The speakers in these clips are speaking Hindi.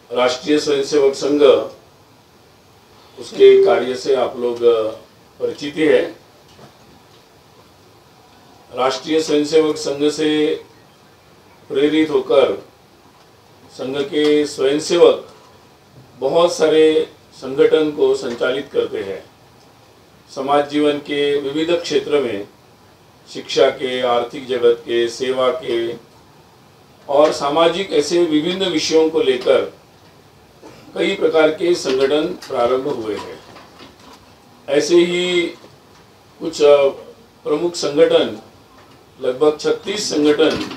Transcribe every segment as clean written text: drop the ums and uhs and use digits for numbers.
राष्ट्रीय स्वयंसेवक संघ, उसके कार्य से आप लोग परिचित ही है। राष्ट्रीय स्वयंसेवक संघ से प्रेरित होकर संघ के स्वयंसेवक बहुत सारे संगठन को संचालित करते हैं। समाज जीवन के विविध क्षेत्र में, शिक्षा के, आर्थिक जगत के, सेवा के और सामाजिक ऐसे विभिन्न विषयों को लेकर कई प्रकार के संगठन प्रारंभ हुए हैं। ऐसे ही कुछ प्रमुख संगठन, लगभग 36 संगठन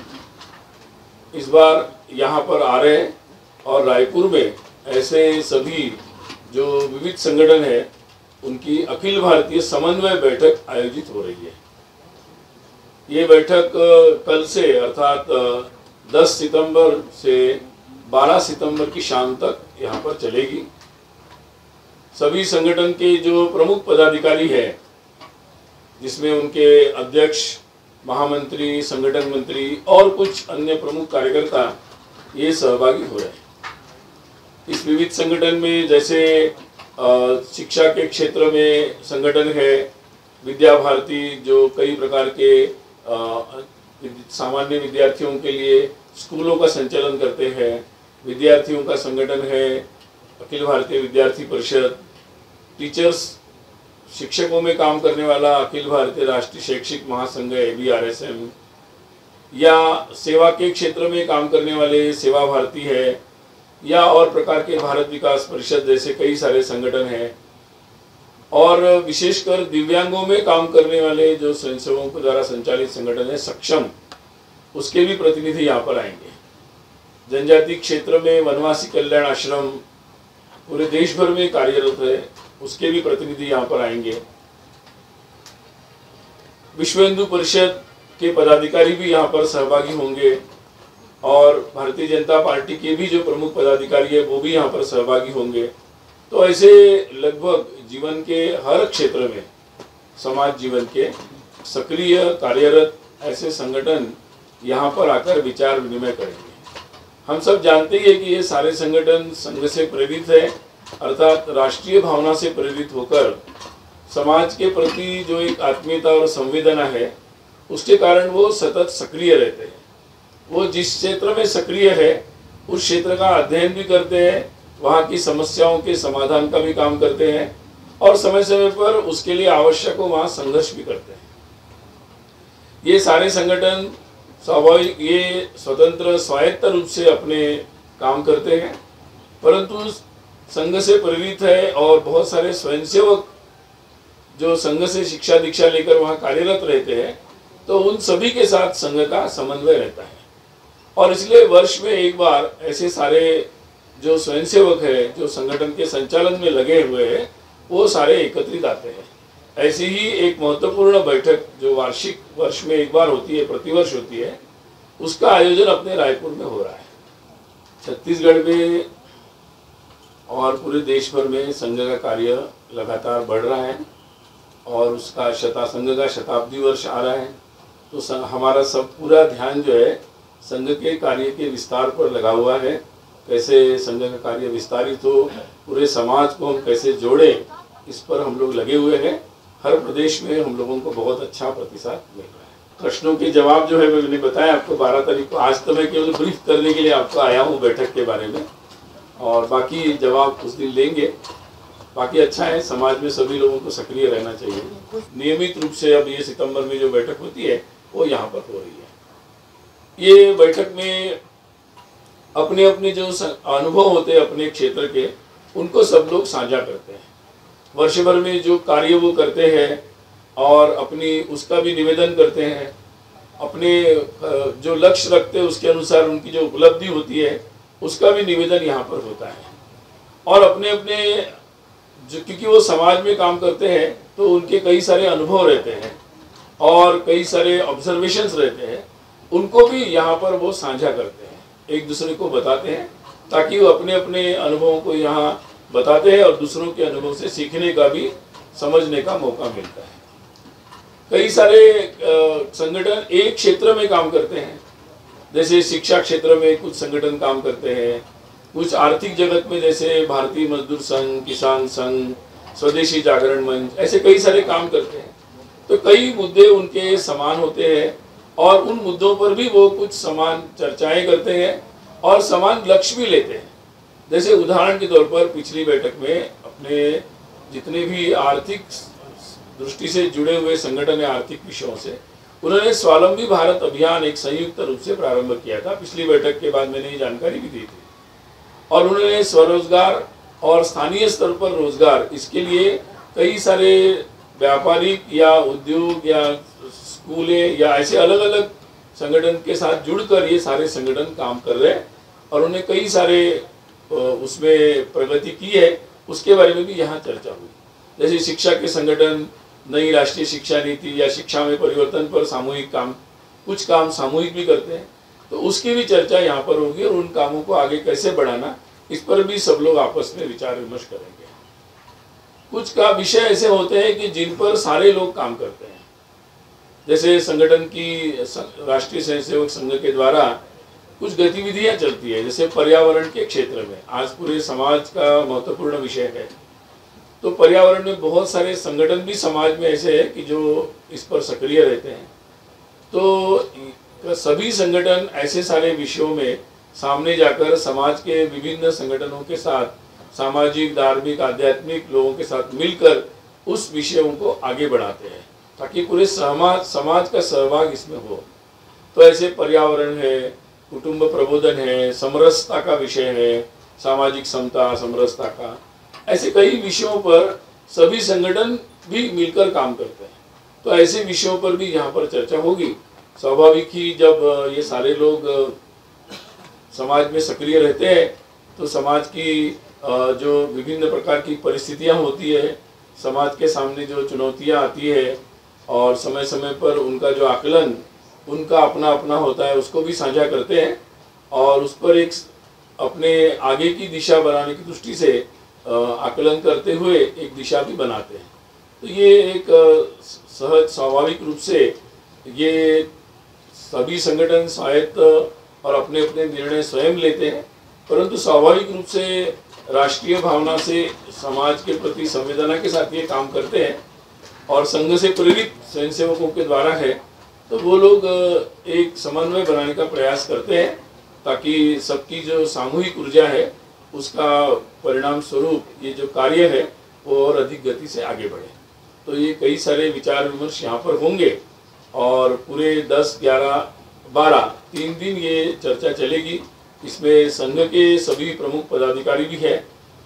इस बार यहाँ पर आ रहे हैं और रायपुर में ऐसे सभी जो विविध संगठन है उनकी अखिल भारतीय समन्वय बैठक आयोजित हो रही है। ये बैठक कल से अर्थात 10 सितंबर से 12 सितंबर की शाम तक यहाँ पर चलेगी। सभी संगठन के जो प्रमुख पदाधिकारी हैं, जिसमें उनके अध्यक्ष, महामंत्री, संगठन मंत्री और कुछ अन्य प्रमुख कार्यकर्ता ये सहभागी हो रहे हैं। इस विविध संगठन में जैसे शिक्षा के क्षेत्र में संगठन है विद्या भारती, जो कई प्रकार के सामान्य विद्यार्थियों के लिए स्कूलों का संचालन करते हैं। विद्यार्थियों का संगठन है अखिल भारतीय विद्यार्थी परिषद। टीचर्स, शिक्षकों में काम करने वाला अखिल भारतीय राष्ट्रीय शैक्षिक महासंघ ABRSM, या सेवा के क्षेत्र में काम करने वाले सेवा भारती है, या और प्रकार के भारत विकास परिषद जैसे कई सारे संगठन हैं। और विशेषकर दिव्यांगों में काम करने वाले जो स्वयंसेवकों के द्वारा संचालित संगठन है सक्षम, उसके भी प्रतिनिधि यहाँ पर आएंगे। जनजाति क्षेत्र में वनवासी कल्याण आश्रम पूरे देश भर में कार्यरत है, उसके भी प्रतिनिधि यहाँ पर आएंगे। विश्व हिंदू परिषद के पदाधिकारी भी यहाँ पर सहभागी होंगे और भारतीय जनता पार्टी के भी जो प्रमुख पदाधिकारी है वो भी यहाँ पर सहभागी होंगे। तो ऐसे लगभग जीवन के हर क्षेत्र में, समाज जीवन के सक्रिय कार्यरत ऐसे संगठन यहाँ पर आकर विचार विनिमय करेंगे। हम सब जानते ही है कि ये सारे संगठन संघ से प्रेरित है, अर्थात राष्ट्रीय भावना से प्रेरित होकर समाज के प्रति जो एक आत्मीयता और संवेदना है उसके कारण वो सतत सक्रिय रहते हैं। वो जिस क्षेत्र में सक्रिय है उस क्षेत्र का अध्ययन भी करते हैं, वहाँ की समस्याओं के समाधान का भी काम करते हैं और समय समय पर उसके लिए आवश्यक हो वहाँ संघर्ष भी करते हैं। ये सारे संगठन स्वाभाविक ये स्वतंत्र स्वायत्त रूप से अपने काम करते हैं, परंतु संघ से प्रेरित है और बहुत सारे स्वयंसेवक जो संघ से शिक्षा दीक्षा लेकर वहाँ कार्यरत रहते हैं, तो उन सभी के साथ संघ का समन्वय रहता है। और इसलिए वर्ष में एक बार ऐसे सारे जो स्वयंसेवक है जो संगठन के संचालन में लगे हुए हैं वो सारे एकत्रित आते हैं। ऐसी ही एक महत्वपूर्ण बैठक जो वार्षिक वर्ष में एक बार होती है, प्रतिवर्ष होती है, उसका आयोजन अपने रायपुर में हो रहा है। छत्तीसगढ़ में और पूरे देश भर में संघ का कार्य लगातार बढ़ रहा है और उसका संघ का शताब्दी वर्ष आ रहा है। तो हमारा सब पूरा ध्यान जो है संघ के कार्य के विस्तार पर लगा हुआ है। कैसे संघ का कार्य विस्तारित हो, पूरे समाज को हम कैसे जोड़ें, इस पर हम लोग लगे हुए हैं। हर प्रदेश में हम लोगों को बहुत अच्छा प्रतिसाद मिल रहा है। प्रश्नों के जवाब जो है मैंने बताया आपको 12 तारीख को। आज तो मैं केवल ब्रीफ करने के लिए आपको आया हूँ बैठक के बारे में, और बाकी जवाब उस दिन लेंगे। बाकी अच्छा है, समाज में सभी लोगों को सक्रिय रहना चाहिए। नियमित रूप से अब ये सितंबर में जो बैठक होती है वो यहाँ पर हो रही है। ये बैठक में अपने अपने जो अनुभव होते हैं अपने क्षेत्र के, उनको सब लोग साझा करते हैं। वर्ष भर में जो कार्य वो करते हैं और अपनी उसका भी निवेदन करते हैं। अपने जो लक्ष्य रखते हैं उसके अनुसार उनकी जो उपलब्धि होती है उसका भी निवेदन यहाँ पर होता है। और अपने अपने जो, क्योंकि वो समाज में काम करते हैं तो उनके कई सारे अनुभव रहते हैं और कई सारे ऑब्जर्वेशंस रहते हैं, उनको भी यहाँ पर वो साझा करते हैं, एक दूसरे को बताते हैं, ताकि वो अपने अपने अनुभवों को यहाँ बताते हैं और दूसरों के अनुभव से सीखने का भी, समझने का मौका मिलता है। कई सारे संगठन एक क्षेत्र में काम करते हैं, जैसे शिक्षा क्षेत्र में कुछ संगठन काम करते हैं, कुछ आर्थिक जगत में जैसे भारतीय मजदूर संघ, किसान संघ, स्वदेशी जागरण मंच, ऐसे कई सारे काम करते हैं। तो कई मुद्दे उनके समान होते हैं और उन मुद्दों पर भी वो कुछ समान चर्चाएं करते हैं और समान लक्ष्य भी लेते हैं। जैसे उदाहरण के तौर पर पिछली बैठक में अपने जितने भी आर्थिक दृष्टि से जुड़े हुए संगठन या आर्थिक विषयों से उन्होंने स्वावलंबी भारत अभियान एक संयुक्त रूप से प्रारंभ किया था। पिछली बैठक के बाद मैंने ये जानकारी भी दी थी और उन्होंने स्वरोजगार और स्थानीय स्तर पर रोजगार, इसके लिए कई सारे व्यापारिक या उद्योग या स्कूलें या ऐसे अलग अलग संगठन के साथ जुड़कर ये सारे संगठन काम कर रहे हैं और उन्हें कई सारे उसमें प्रगति की है। उसके बारे में भी यहाँ चर्चा हुई। जैसे शिक्षा के संगठन नई राष्ट्रीय शिक्षा नीति या शिक्षा में परिवर्तन पर सामूहिक काम, कुछ काम सामूहिक भी करते हैं, तो उसकी भी चर्चा यहाँ पर होगी और उन कामों को आगे कैसे बढ़ाना, इस पर भी सब लोग आपस में विचार विमर्श करेंगे। कुछ का विषय ऐसे होते हैं कि जिन पर सारे लोग काम करते हैं। जैसे संगठन की राष्ट्रीय स्वयंसेवक संघ के द्वारा कुछ गतिविधियां चलती है, जैसे पर्यावरण के क्षेत्र में आज पूरे समाज का महत्वपूर्ण विषय है। तो पर्यावरण में बहुत सारे संगठन भी समाज में ऐसे है कि जो इस पर सक्रिय रहते हैं। तो सभी संगठन ऐसे सारे विषयों में सामने जाकर समाज के विभिन्न संगठनों के साथ, सामाजिक, धार्मिक, आध्यात्मिक लोगों के साथ मिलकर उस विषयों को आगे बढ़ाते हैं ताकि पूरे समाज का सहभाग इसमें हो। तो ऐसे पर्यावरण है, कुटुंब प्रबोधन है, समरसता का विषय है, सामाजिक समता, समरसता का, ऐसे कई विषयों पर सभी संगठन भी मिलकर काम करते हैं। तो ऐसे विषयों पर भी यहाँ पर चर्चा होगी। स्वाभाविक ही जब ये सारे लोग समाज में सक्रिय रहते हैं तो समाज की जो विभिन्न प्रकार की परिस्थितियाँ होती है, समाज के सामने जो चुनौतियाँ आती है और समय समय पर उनका जो आकलन उनका अपना अपना होता है, उसको भी साझा करते हैं और उस पर एक अपने आगे की दिशा बनाने की दृष्टि से आकलन करते हुए एक दिशा भी बनाते हैं। तो ये एक सहज स्वाभाविक रूप से ये सभी संगठन स्वायत्त और अपने अपने निर्णय स्वयं लेते हैं, परंतु स्वाभाविक रूप से राष्ट्रीय भावना से समाज के प्रति संवेदना के साथ ये काम करते हैं और संघ से प्रेरित स्वयंसेवकों के द्वारा है। तो वो लोग एक समन्वय बनाने का प्रयास करते हैं ताकि सबकी जो सामूहिक ऊर्जा है उसका परिणाम स्वरूप ये जो कार्य है वो और अधिक गति से आगे बढ़े। तो ये कई सारे विचार विमर्श यहाँ पर होंगे और पूरे 10, 11, 12 3 दिन ये चर्चा चलेगी। इसमें संघ के सभी प्रमुख पदाधिकारी भी है,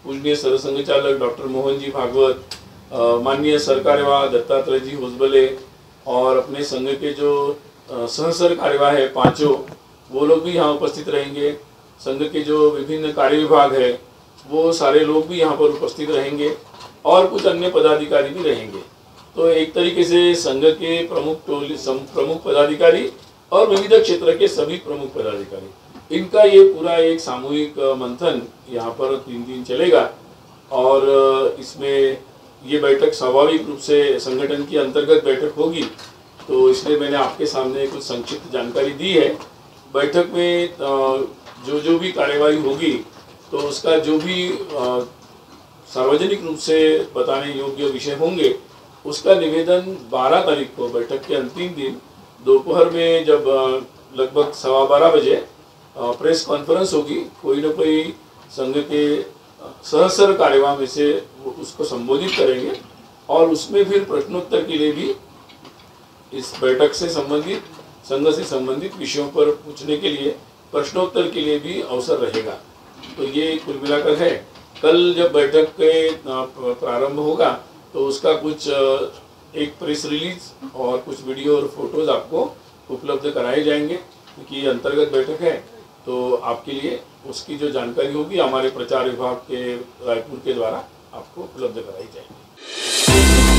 पूजनीय सरसंघ चालक डॉक्टर मोहन जी भागवत, माननीय सरकार्यवाह दत्तात्रेय जी होसबले और अपने संघ के जो सहसर कार्यवाह है 5, वो लोग भी यहाँ उपस्थित रहेंगे। संघ के जो विभिन्न कार्य विभाग है वो सारे लोग भी यहाँ पर उपस्थित रहेंगे और कुछ अन्य पदाधिकारी भी रहेंगे। तो एक तरीके से संघ के प्रमुख पदाधिकारी और विविध क्षेत्र के सभी प्रमुख पदाधिकारी, इनका ये पूरा एक सामूहिक मंथन यहाँ पर 3 दिन चलेगा और इसमें ये बैठक स्वाभाविक रूप से संगठन की अंतर्गत बैठक होगी। तो इसलिए मैंने आपके सामने कुछ संक्षिप्त जानकारी दी है। बैठक में जो भी कार्यवाही होगी तो उसका जो भी सार्वजनिक रूप से बताने योग्य विषय होंगे उसका निवेदन 12 तारीख को बैठक के अंतिम दिन दोपहर में जब लगभग 12:15 बजे प्रेस कॉन्फ्रेंस होगी, कोई न कोई संघ के सहसर कार्यवाह में से उसको संबोधित करेंगे और उसमें फिर प्रश्नोत्तर के लिए भी इस बैठक से संबंधित, संघ से संबंधित विषयों पर पूछने के लिए, प्रश्नोत्तर के लिए भी अवसर रहेगा। तो ये कुल मिलाकर है। कल जब बैठक के प्रारंभ होगा तो उसका कुछ एक प्रेस रिलीज और कुछ वीडियो और फोटोज आपको उपलब्ध कराए जाएंगे क्योंकि अंतर्गत बैठक है। तो आपके लिए उसकी जो जानकारी होगी हमारे प्रचार विभाग के रायपुर के द्वारा आपको उपलब्ध कराई जाएगी।